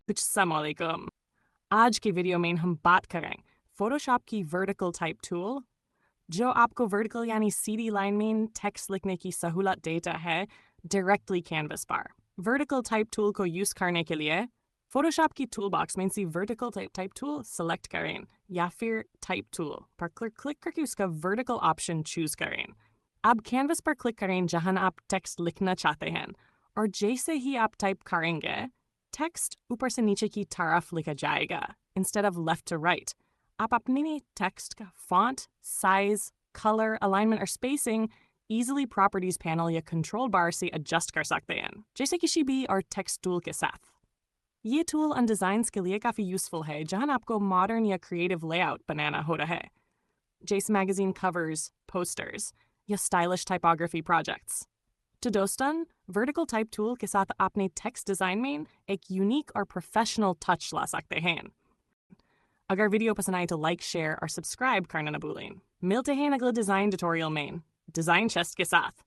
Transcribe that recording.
अस्सलामुअलैकुम। आज की वीडियो में हम बात करें फोटोशॉप की वर्टिकल टाइप टूल, जो आपको वर्टिकल यानी सीधी लाइन में टेक्स्ट लिखने की सहूलत देता है डायरेक्टली कैनवस पर। वर्टिकल टाइप टूल को यूज़ करने के लिए फोटोशॉप की टूल बॉक्स में से वर्टिकल टाइप टूल सेलेक्ट करें या फिर टाइप टूल पर क्लिक करके उसका वर्टिकल ऑप्शन चूज़ करें। अब कैनवस पर क्लिक करें जहां आप टेक्स्ट लिखना चाहते हैं और जैसे ही आप टाइप करेंगे टेक्स्ट ऊपर से नीचे की तरफ लिखा जाएगा instead of left to right. आप अपने टेक्स्ट का फॉन्ट, साइज, कलर, अलाइनमेंट और स्पेसिंग इजीली प्रॉपर्टीज पैनल या कंट्रोल बार से एडजस्ट कर सकते हैं, जैसे किसी भी और टेक्स्ट टूल के साथ। ये टूल उन डिज़ाइंस के लिए काफ़ी यूज़फुल है जहां आपको मॉडर्न या क्रिएटिव लेआउट बनाना होता है, जैसे मैगजीन कवर्स, पोस्टर्स या स्टाइलिश टाइपोग्राफी प्रोजेक्ट्स। तो दोस्तन, वर्टिकल टाइप टूल के साथ आपने टेक्स्ट डिज़ाइन में एक यूनिक और प्रोफेशनल टच ला सकते हैं। अगर वीडियो पसंद आए तो लाइक, शेयर और सब्सक्राइब करना न भूलें। मिलते हैं अगले डिज़ाइन ट्यूटोरियल में डिज़ाइन चेस्ट के साथ।